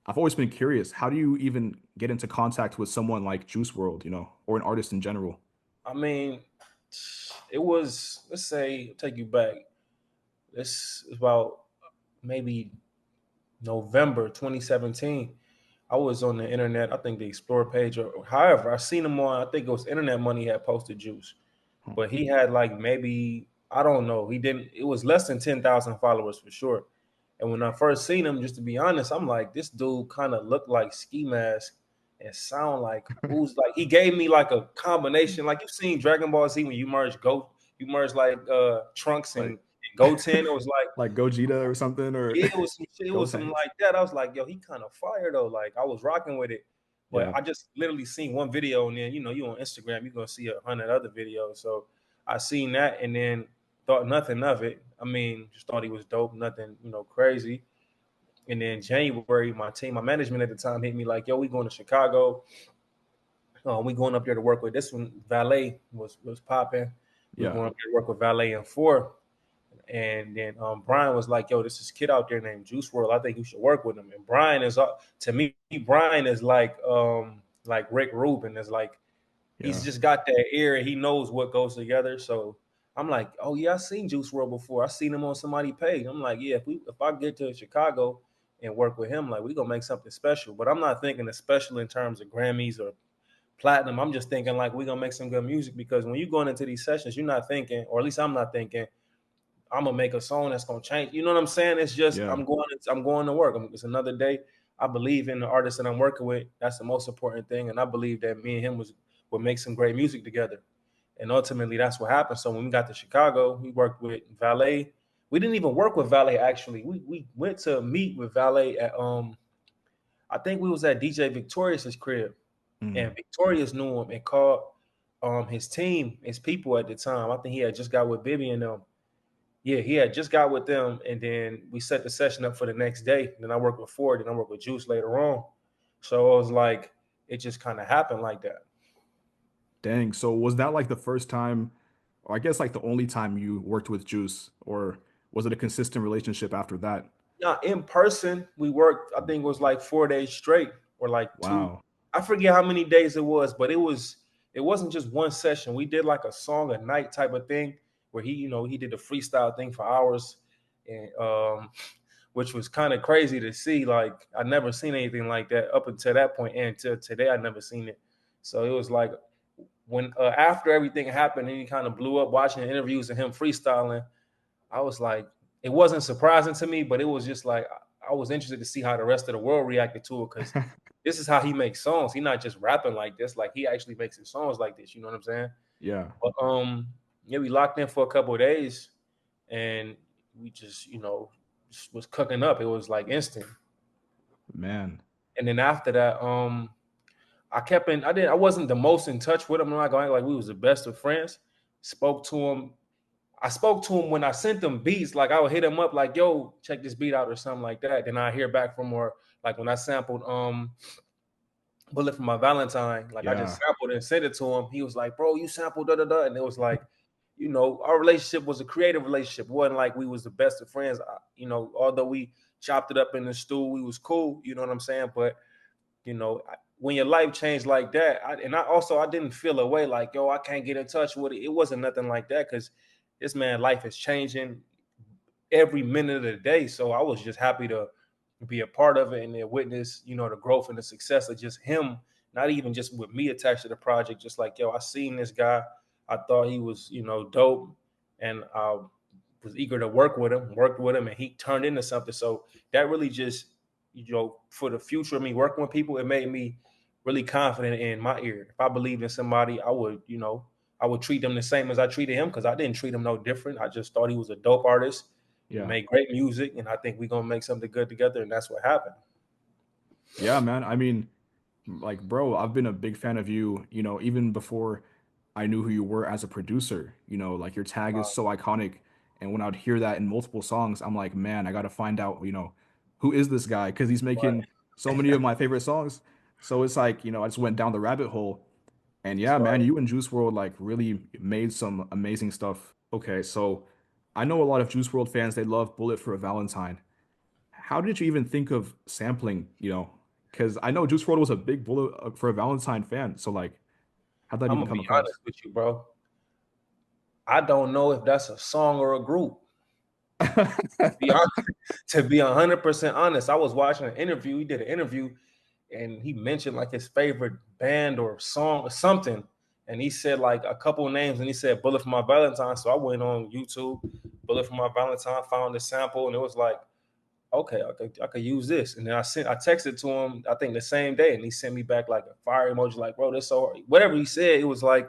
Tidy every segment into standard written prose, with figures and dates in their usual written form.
I've always been curious, how do you even get into contact with someone like Juice World, or an artist in general? I mean, it was, let's say, take you back. This is about maybe November 2017. I was on the internet, I think the Explore page, or however, I seen him on, I think it was Internet Money had posted Juice, Huh. but he had like maybe, I don't know, he didn't, it was less than 10,000 followers for sure. And when I first seen him, just to be honest, I'm like, this dude kind of looked like Ski Mask and sound like who's like, he gave me like a combination, like you've seen Dragon Ball Z when you merge like Trunks and, Like and Goten. It was like, like Gogeta or something, or yeah, it was some shit. It was some Gotenks. like that. I was like, yo, he kind of fire though. Like I was rocking with it, but Yeah. I just literally seen one video, and then you on Instagram, you're gonna see 100 other videos. So I seen that, and then thought nothing of it. I mean, just thought he was dope, nothing crazy. And then January, my management at the time hit me like, yo, we going to Chicago. We going up there to work with this one. Valet was popping. We Yeah. going up there to work with Valet and Four. And then Brian was like, "Yo, this is kid out there named Juice World. I think you should work with him." And Brian is, to me, Brian is like Rick Rubin. Is like he's Yeah. just got that ear. And he knows what goes together. So I'm like, "Oh yeah, I seen Juice World before. I seen him on somebody's page." I'm like, "Yeah, if I get to Chicago and work with him, like we gonna make something special." But I'm not thinking of special in terms of Grammys or platinum. I'm just thinking like we gonna make some good music, because when you're going into these sessions, you're not thinking, or at least I'm not thinking, I'm gonna make a song that's gonna change. You know what I'm saying? It's just Yeah. I'm going to work. It's another day. I believe in the artist that I'm working with. That's the most important thing, and I believe that me and him would make some great music together. And ultimately, that's what happened. So when we got to Chicago, we worked with Valet. We didn't even work with Valet actually. We went to meet with Valet at I think we was at DJ Victorious's crib, Mm. and Victorious knew him and called his team, his people at the time. I think he had just got with Bibby and them. Yeah, he had just got with them, and then we set the session up for the next day. Then I worked with Ford, and I worked with Juice later on. So it was like it just kind of happened like that. Dang. So was that like the first time, or I guess like the only time you worked with Juice, or was it a consistent relationship after that? Now in person, we worked. I think it was like 4 days straight, or like two. Wow. I forget how many days it was, but it wasn't just one session. We did like a song a night type of thing where he did the freestyle thing for hours, and which was kind of crazy to see. Like I never seen anything like that up until that point, and until today I never seen it. So it was like when after everything happened and he kind of blew up, watching the interviews of him freestyling, I was like, it wasn't surprising to me, but it was just like I was interested to see how the rest of the world reacted to it, because this is how he makes songs. He's not just rapping like this; like he actually makes his songs like this. You know what I'm saying? Yeah. But yeah, we locked in for a couple of days, and we just just was cooking up. It was like instant. Man. And then after that, I kept in. I wasn't the most in touch with him. I'm not going like we was the best of friends. Spoke to him. I spoke to him when I sent them beats. Like I would hit him up like, "Yo, check this beat out" or something like that. Then I hear back from her. Like when I sampled "Bullet For My Valentine," like I just Yeah. sampled and sent it to him. He was like, "Bro, you sampled da da da," and it was like, our relationship was a creative relationship. It wasn't like we was the best of friends. Although we chopped it up in the stool, we was cool. You know what I'm saying? But when your life changed like that, I didn't feel a way like, yo, I can't get in touch with it. It wasn't nothing like that, because this man life is changing every minute of the day. So I was just happy to be a part of it and then witness, the growth and the success of just him, not even just with me attached to the project, just like, yo, I seen this guy. I thought he was, dope. And I was eager to worked with him, and he turned into something. So that really just, for the future of me working with people, it made me really confident in my ear. If I believed in somebody, I would treat them the same as I treated him, because I didn't treat him no different. I just thought he was a dope artist. He Yeah. made great music, and I think we're gonna make something good together, and that's what happened. Yeah, man. I mean, like, bro, I've been a big fan of you, even before I knew who you were as a producer. Like your tag is so iconic. And when I would hear that in multiple songs, I'm like, man, I gotta find out, who is this guy? Because he's making so many of my favorite songs. So it's like, I just went down the rabbit hole. And That's yeah, man, right. you and Juice World like really made some amazing stuff. Okay, so I know a lot of Juice World fans, they love Bullet for a Valentine. how did you even think of sampling, you know? Because I know Juice WRLD was a big Bullet for a Valentine fan. So like, how'd that I'm even gonna come be across? honest with you, bro. I don't know if that's a song or a group. Be honest, to be 100% honest, I was watching an interview. He did an interview, and he mentioned like his favorite band or song or something, and he said like a couple of names, and he said "Bullet for My Valentine." So I went on YouTube, "Bullet for My Valentine," found the sample, and it was like, okay, I could use this. And then I texted to him, I think the same day, and he sent me back like a fire emoji, like, bro, this so whatever he said, it was like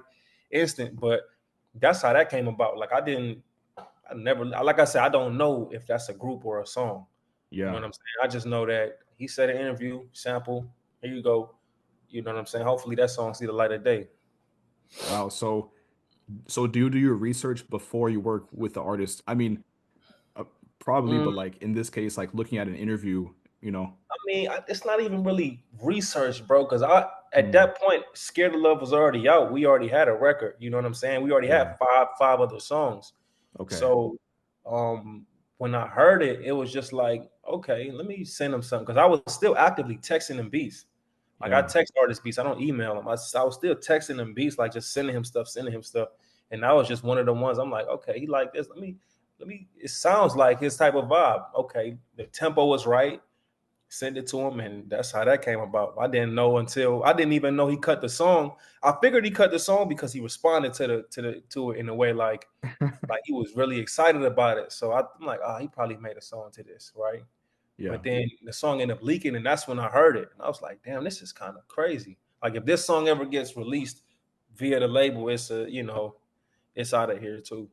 instant. But that's how that came about. Like I never, like I said, I don't know if that's a group or a song. You know Yeah. what I'm saying? I just know that he said an interview, sample, here you go. You know what I'm saying? Hopefully that song see the light of day. Wow. So do you do your research before you work with the artist? I mean, uh, probably, Mm, but like in this case, like looking at an interview, you know. I mean, it's not even really research, bro. Because I, at Mm, that point, "Scared of Love" was already out. We already had a record. You know what I'm saying? We already had yeah. five other songs. Okay. So, when I heard it, it was just like, okay, let me send him something because I was still actively texting him beats. Like I Yeah. text artist beats. I don't email him. I was still texting him beats, like just sending him stuff, sending him stuff. And that was just one of the ones I'm like, okay, he like this. Let me. It sounds like his type of vibe. Okay, the tempo was right. Send it to him, and that's how that came about. I didn't even know he cut the song. I figured he cut the song because he responded to it in a way like he was really excited about it. So I'm like, oh, he probably made a song to this, right? But Yeah. then the song ended up leaking, and that's when I heard it. And I was like, damn, this is kind of crazy. Like if this song ever gets released via the label, it's out of here too.